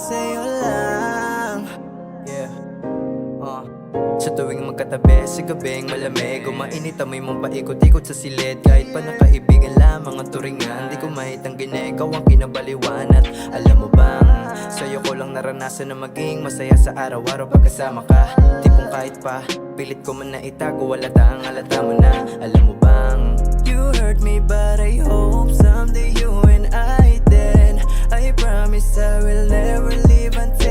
sa'yo lang. Yeah. Sa tuwing magkatabi sa gabing malamig, umainit amoy mong paikot-ikot sa silid. Kahit pa nakaibigan lamang ang turingan, di ko mahitangginig, ikaw ang kinabaliwan. At alam mo bang, sa'yo ko lang naranasan na maging masaya sa araw-araw pagkasama ka. Tipong kahit pa, pilit ko man na itago, halatang halata mo na. Alam mo bang, you hurt me but I hope someday you and I then I promise I will never leave until